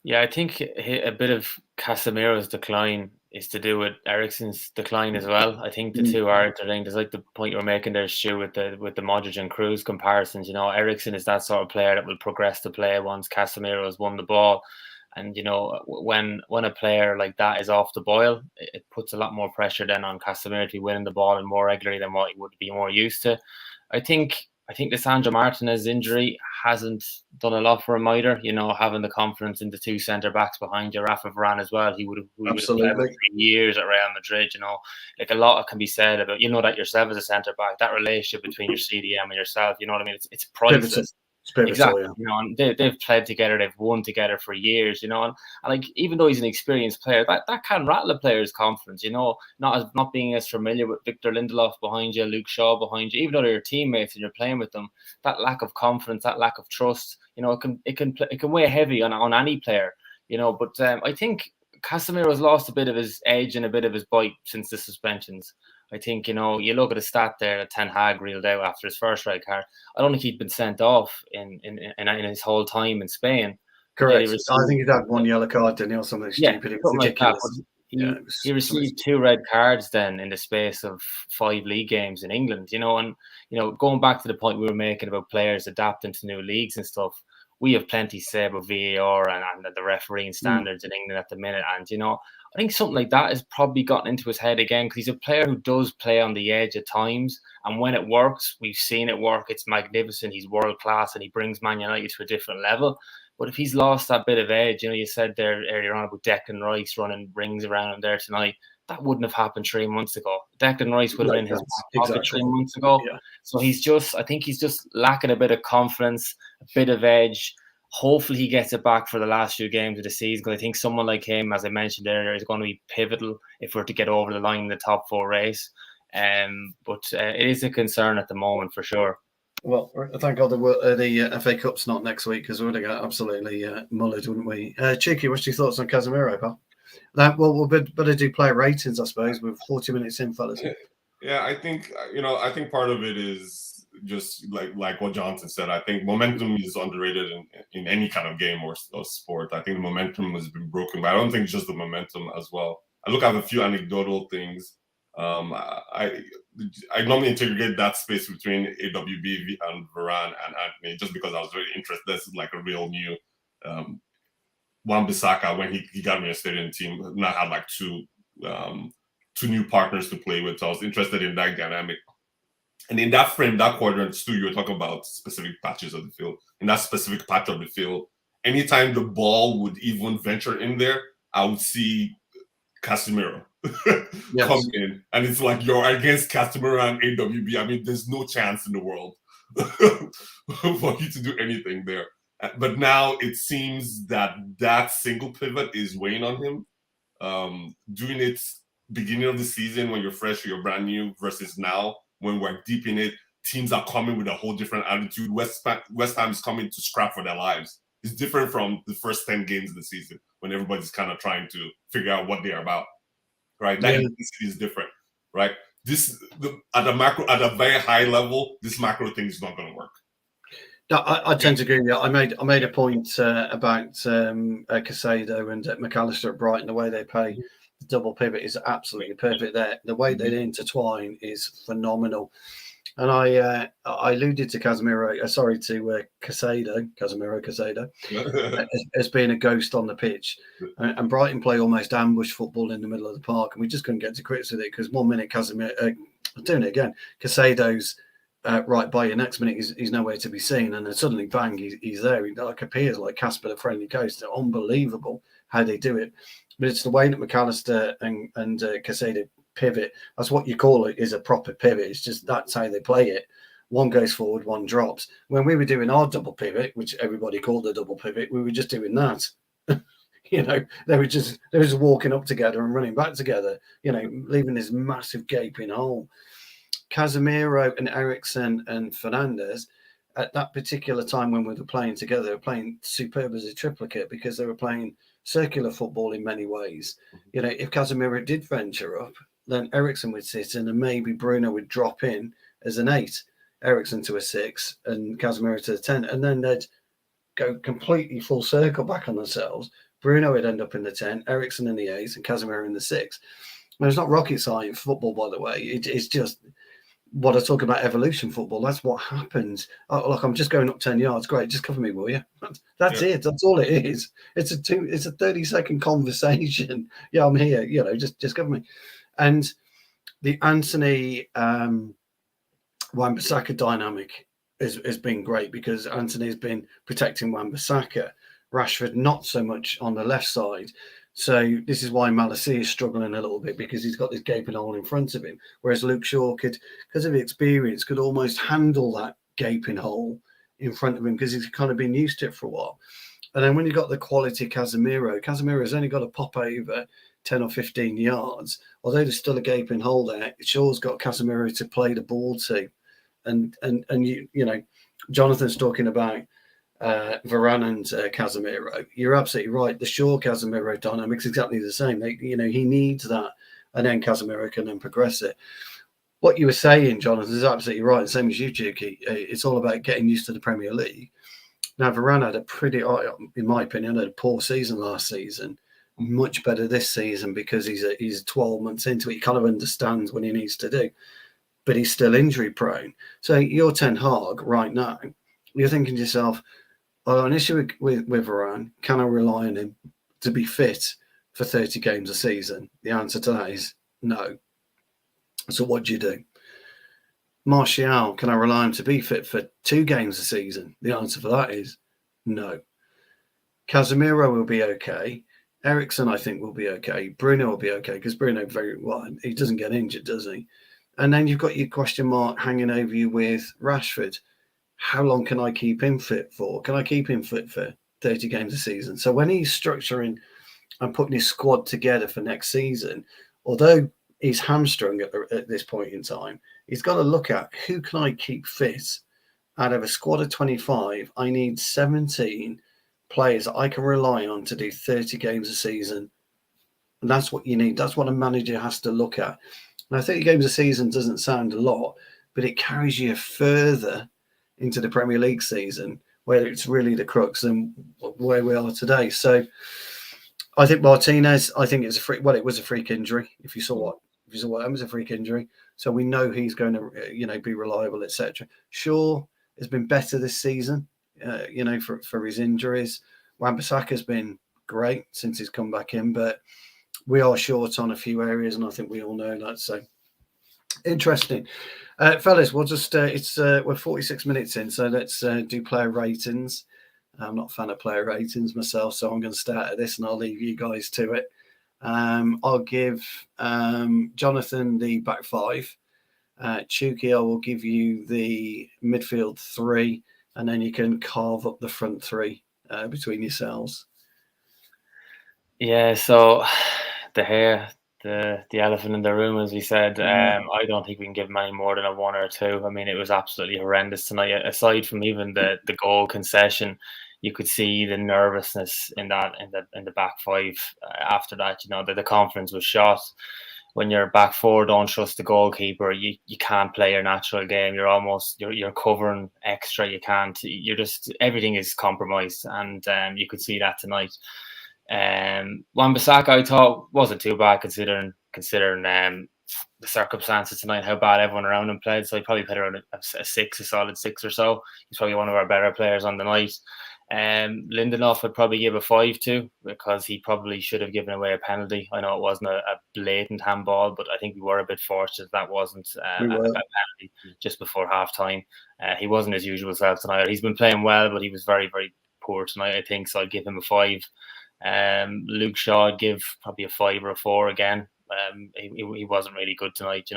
Yeah, I think a bit of Casemiro's decline is to do with Eriksen's decline as well. I think the two are interlinked. It's like the point you were making there, Stu, with the Modric and Kroos comparisons. Eriksen is that sort of player that will progress the play once Casemiro has won the ball. And, when a player like that is off the boil, it puts a lot more pressure then on Casemiro to be winning the ball and more regularly than what he would be more used to. I think the Sandro Martinez injury hasn't done a lot for him either. Having the confidence in the two centre-backs behind you, Rafa Varane as well. He would have played for years at Real Madrid, Like a lot can be said about, that yourself as a centre-back, that relationship between your CDM and yourself, you know what I mean? It's priceless. Exactly. Yeah. And they've played together, they've won together for years, and like even though he's an experienced player, that can rattle a player's confidence, not being as familiar with Victor Lindelof behind you, Luke Shaw behind you, even though they're your teammates and you're playing with them, that lack of confidence, that lack of trust, it can weigh heavy on any player, But I think Casemiro has lost a bit of his edge and a bit of his bite since the suspensions. I think, you look at the stat there that Ten Hag reeled out after his first red card. I don't think he'd been sent off in his whole time in Spain. Correct. I think he'd had one yellow card, didn't he, or something stupid. It was ridiculous. Like he received 2 red cards then in the space of 5 league games in England, and going back to the point we were making about players adapting to new leagues and stuff, we have plenty to say about VAR and the refereeing standards in England at the minute. And, I think something like that has probably gotten into his head again because he's a player who does play on the edge at times. And when it works, we've seen it work. It's magnificent. He's world class and he brings Man United to a different level. But if he's lost that bit of edge, you said there earlier on about Declan Rice running rings around him there tonight. That wouldn't have happened 3 months ago. Declan Rice would have been his pocket 3 months ago. Yeah. So I think he's just lacking a bit of confidence, a bit of edge. Hopefully he gets it back for the last few games of the season, because I think someone like him, as I mentioned earlier, is going to be pivotal if we're to get over the line in the top 4 race. But it is a concern at the moment for sure. Well, thank God the FA Cup's not next week, because we would have got absolutely mullered, wouldn't we? Cheeky, what's your thoughts on Casemiro, pal? We'll better do player ratings, I suppose. We're 40 minutes in, fellas. Yeah, I think part of it is just like what Jonathan said. I think momentum is underrated in any kind of game or sport. I think the momentum has been broken, but I don't think it's just the momentum as well. I look at a few anecdotal things. I normally integrate that space between AWB and Varane and Anthony, just because I was very interested. This is like a real new Wan-Bissaka, when he got me a stadium team, now had like two new partners to play with. So I was interested in that dynamic. And in that frame, that quadrant, Stu, you were talking about specific patches of the field. In that specific patch of the field, anytime the ball would even venture in there, I would see Casemiro come in. And it's like, you're against Casemiro and AWB. I mean, there's no chance in the world for you to do anything there. But now it seems that single pivot is weighing on him. Doing it beginning of the season when you're fresh, you're brand new, versus now when we're deep in it, teams are coming with a whole different attitude. West Ham is coming to scrap for their lives. It's different from the first 10 games of the season when everybody's kind of trying to figure out what they're about, right? That intensity is different, right? At a very high level, this macro thing is not going to work. No, I tend to agree with you. I made a point about Casado and McAllister at Brighton. The way they play the double pivot is absolutely perfect there. The way they intertwine is phenomenal. And I alluded to Casemiro as being a ghost on the pitch. And Brighton play almost ambush football in the middle of the park, and we just couldn't get to grips with it, because 1 minute Casedo's right by you, next minute he's nowhere to be seen, and then suddenly bang, he's there. He like appears like Casper the Friendly Ghost. They're unbelievable how they do it. But it's the way that McAllister and Casado pivot. That's what you call it, is a proper pivot. It's just that's how they play it. One goes forward, one drops. When we were doing our double pivot, which everybody called a double pivot, we were just doing that. They were just walking up together and running back together, leaving this massive gaping hole. Casemiro and Eriksen and Fernandes, at that particular time when we were playing together, they were playing superb as a triplicate, because they were playing circular football in many ways. If Casemiro did venture up, then Eriksen would sit in, and maybe Bruno would drop in as an 8, Eriksen to a 6, and Casemiro to a 10, and then they'd go completely full circle back on themselves. Bruno would end up in the 10, Eriksen in the 8, and Casemiro in the 6. And it's not rocket science football, by the way. It's just what I talk about, evolution football. That's what happens. Oh, look, I'm just going up 10 yards. Great, just cover me, will you? That's it. That's all it is. It's a 30-second conversation. Yeah, I'm here. Just cover me. And the Anthony Wan-Bissaka dynamic has been great, because Anthony has been protecting Wan-Bissaka. Rashford not so much on the left side. So this is why Malacia is struggling a little bit, because he's got this gaping hole in front of him. Whereas Luke Shaw could, because of experience, could almost handle that gaping hole in front of him, because he's kind of been used to it for a while. And then when you've got the quality Casemiro's only got to pop over 10 or 15 yards. Although there's still a gaping hole there, Shaw's got Casemiro to play the ball to. And Jonathan's talking about Varane and Casemiro. You're absolutely right. The Shaw Casemiro dynamic's exactly the same. He needs that, and then Casemiro can then progress it. What you were saying, Jonathan, is absolutely right. The same as you, Juki. It's all about getting used to the Premier League. Now, Varane had a pretty, in my opinion, a poor season last season. Much better this season, because he's 12 months into it. He kind of understands what he needs to do, but he's still injury prone. So you're Ten Hag right now. You're thinking to yourself, an issue with Varane, can I rely on him to be fit for 30 games a season? The answer to that is no. So what do you do? Martial, can I rely on him to be fit for 2 games a season? The answer for that is no. Casemiro will be okay. Eriksen, I think, will be okay. Bruno will be okay, because Bruno he doesn't get injured, does he? And then you've got your question mark hanging over you with Rashford. how long can I keep him fit for? Can I keep him fit for 30 games a season? So when he's structuring and putting his squad together for next season, although he's hamstrung at this point in time, he's got to look at who can I keep fit out of a squad of 25. I need 17 players that I can rely on to do 30 games a season. And that's what you need. That's what a manager has to look at. Now, 30 games a season doesn't sound a lot, but it carries you further into the Premier League season, where it's really the crux than where we are today. So I think Martinez, I think it's it was a freak injury. If you saw what it was a freak injury. So we know he's going to, be reliable, etc. Shaw has been better this season, for his injuries. Wan-Bissaka has been great since he's come back in, but we are short on a few areas, and I think we all know that. So interesting, fellas. We'll just we're 46 minutes in, so let's do player ratings. I'm not a fan of player ratings myself, so I'm going to start at this, and I'll leave you guys to it. I'll give Jonathan the back five. Chuki, I will give you the midfield three, and then you can carve up the front three between yourselves. Yeah, so the elephant in the room, as we said, I don't think we can give him any more than a 1 or 2. I mean, it was absolutely horrendous tonight. Aside from even the goal concession, you could see the nervousness in the back five. After that, the confidence was shot. When you're back four, don't trust the goalkeeper. You can't play your natural game. You're covering extra. You can't. You're just, everything is compromised, and you could see that tonight. Wan-Bissaka, I thought, wasn't too bad considering the circumstances tonight, how bad everyone around him played. So he probably played around a solid 6 or so. He's probably one of our better players on the night. Lindelof I'd probably give a 5 to, because he probably should have given away a penalty. I know it wasn't a blatant handball, but I think we were a bit fortunate that wasn't a penalty just before half time. He wasn't his usual self tonight. He's been playing well, but he was very, very poor tonight, I think. So I'd give him a 5. Luke Shaw, I'd give probably a 5 or a 4 again. He wasn't really good tonight.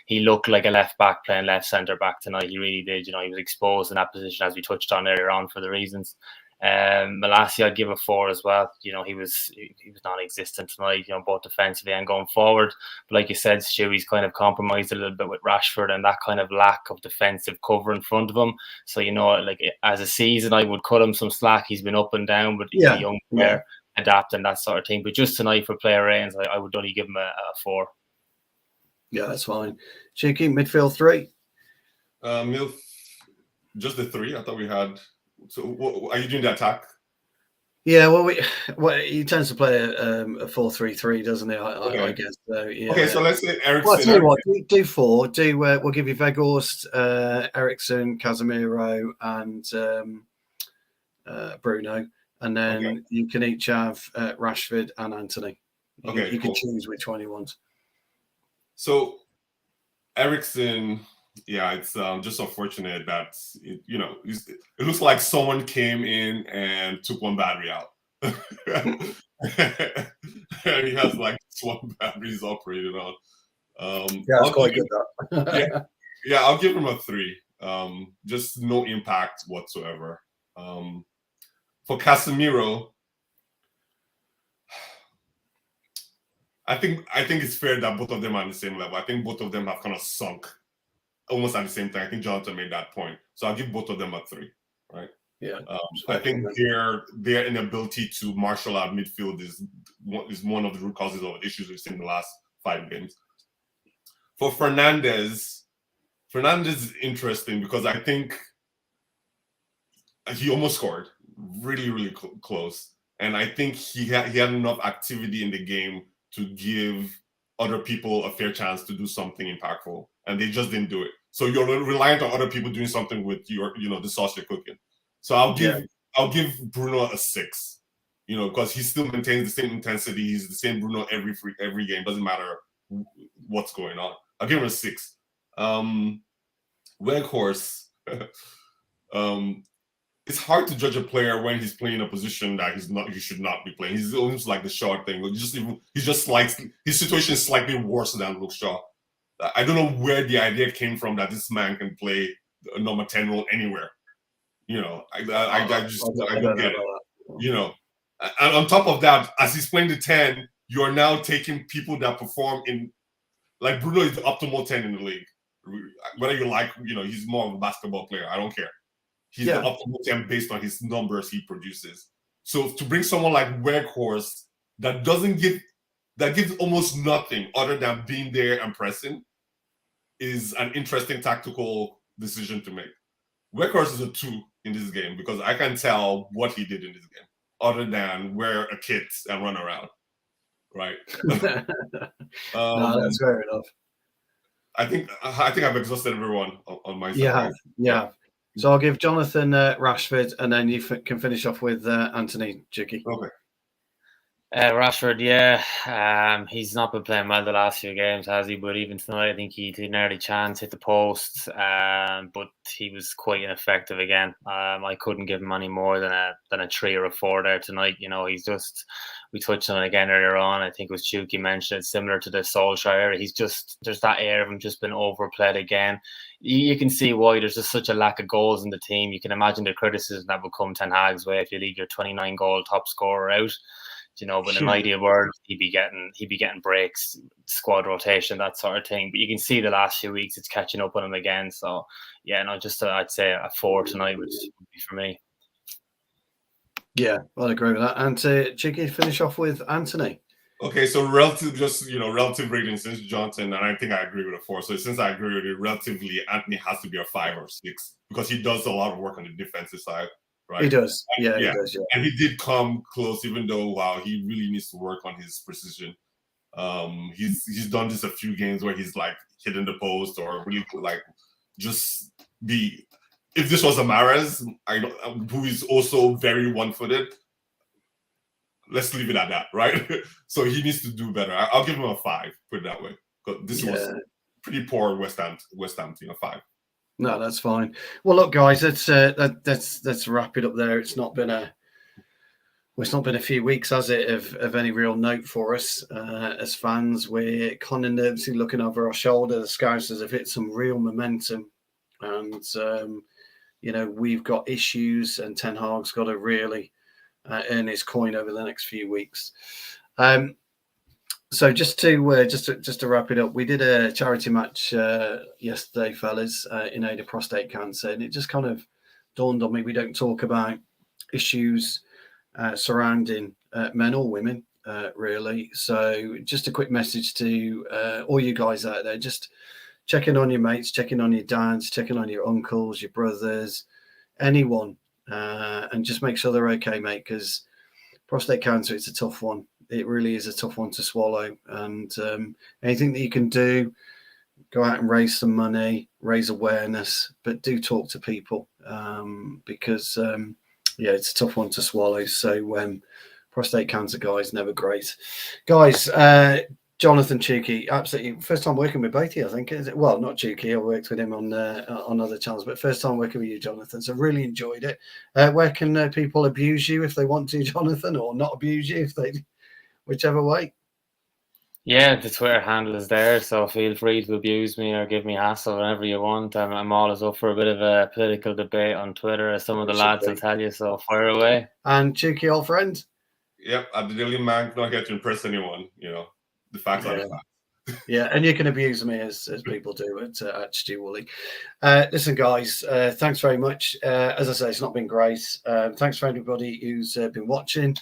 He looked like a left back playing left centre back tonight. He really did. He was exposed in that position, as we touched on earlier on, for the reasons. Malacia, I'd give a 4 as well. He was non-existent tonight, both defensively and going forward. But like you said, Stu, he's kind of compromised a little bit with Rashford and that kind of lack of defensive cover in front of him. So, like as a season, I would cut him some slack. He's been up and down, but he's a young player. Adapt and that sort of thing. But just tonight for player ratings, I would only give him a 4. Yeah, that's fine. Cheeky, midfield 3. Just the 3. I thought we had. So, what, are you doing the attack? Yeah, well, he tends to play a 4-3-3, doesn't he? I guess. So, yeah. Okay, so let's say Eriksen. Well, I'll tell you what, do 4. We'll give you Weghorst, Eriksen, Casemiro, and Bruno. And then you can each have Rashford and Anthony. You can choose which one you want. So, Eriksen, it's just unfortunate that it looks like someone came in and took one battery out, and he has like 1 batteries operated on. That's quite good. That. I'll give him a 3. Just no impact whatsoever. For Casemiro, I think it's fair that both of them are on the same level. I think both of them have kind of sunk almost at the same time. I think Jonathan made that point. So I'll give both of them a 3, right? Yeah. I think their inability to marshal out midfield is one of the root causes of issues we've seen in the last 5 games. For Fernandes is interesting because I think he almost scored. Really, really close. And I think he had enough activity in the game to give other people a fair chance to do something impactful. And they just didn't do it. So you're reliant on other people doing something with your, the sauce you're cooking. So I'll give Bruno a 6, because he still maintains the same intensity. He's the same Bruno every game. Doesn't matter what's going on. I'll give him a 6. Weghorst, it's hard to judge a player when he's playing a position that he should not be playing. He's almost like the Shaw thing. His situation is slightly worse than Luke Shaw. I don't know where the idea came from that this man can play a number 10 role anywhere. You know, I don't get it. You know, and on top of that, as he's playing the 10, you are now taking people that perform in, like Bruno is the optimal 10 in the league. Whether you like, you know, he's more of a basketball player. I don't care. He's the optimal 10 based on his numbers he produces. So to bring someone like Weghorst that gives almost nothing other than being there and pressing is an interesting tactical decision to make. Weghorst is a 2 in this game because I can tell what he did in this game other than wear a kit and run around. Right. No, that's fair enough. I think I've exhausted everyone on my side. Yeah. So I'll give Jonathan Rashford, and then you can finish off with Anthony Chicky. Okay. Rashford, he's not been playing well the last few games, has he? But even tonight, I think he did an early chance, hit the post, but he was quite ineffective again. I couldn't give him any more than a 3 or a 4 there tonight. You know, he's just, we touched on it again earlier on. I think it was Chuki mentioned it, similar to the Solskjaer. He's just, there's that air of him just been overplayed again. You can see why there's just such a lack of goals in the team. You can imagine the criticism that will come Ten Hag's way if you leave your 29 goal top scorer out. You know, but in an ideal world, he'd be getting breaks, squad rotation, that sort of thing. But you can see the last few weeks it's catching up on him again. So yeah, no, just I'd say a 4 tonight would be for me. Yeah, I'd agree with that. And to Chicky, finish off with Anthony. Okay, so relative rating since Johnson, and I think I agree with a 4. So since I agree with it, relatively, Anthony has to be a 5 or 6 because he does a lot of work on the defensive side. Right. He does. Yeah, he does. Yeah. And he did come close, even though he really needs to work on his precision. He's done this a few games where he's like hitting the post or really like just be. If this was a Mahrez, who is also very one-footed, let's leave it at that, right? So he needs to do better. I'll give him a 5. Put it that way. Because this was pretty poor West Ham team, a 5. No, that's fine. Well, look, guys, let's wrap it up there. It's not been a few weeks, has it, of any real note for us as fans. We're kind of nervously looking over our shoulder. The Scousers have hit some real momentum, and you know, we've got issues, and Ten Hag's got to really earn his coin over the next few weeks. So just to wrap it up, we did a charity match yesterday, fellas, in aid of prostate cancer, and it just kind of dawned on me we don't talk about issues surrounding men or women, really. So just a quick message to all you guys out there: just checking on your mates, checking on your dads, checking on your uncles, your brothers, anyone, and just make sure they're okay, mate. Because prostate cancer, it's a tough one. It really is a tough one to swallow, and anything that you can do, go out and raise some money, raise awareness, but do talk to people because, it's a tough one to swallow. So prostate cancer, guys, never great. Guys, Jonathan Chuki, absolutely first time working with both of you, I think. Is it? Well, not Chuki, I worked with him on other channels, but first time working with you, Jonathan. So really enjoyed it. Where can people abuse you if they want to, Jonathan, or not abuse you if they... Whichever way. Yeah, the Twitter handle is there, so feel free to abuse me or give me hassle whenever you want. I'm always up for a bit of a political debate on Twitter, as some of the lads will tell you, so fire away. And Chuki, old friend? Yep, I'm the Daily Man, not here to impress anyone, you know. The facts are the facts. Yeah, and you can abuse me as people do at Stu Woolley. Listen, guys, thanks very much. As I say, it's not been great. Thanks for everybody who's been watching.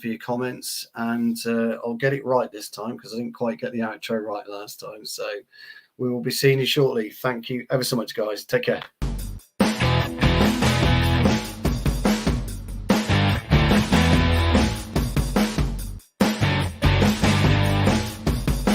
For your comments, and I'll get it right this time because I didn't quite get the outro right last time. So we will be seeing you shortly. Thank you ever so much, guys. Take care.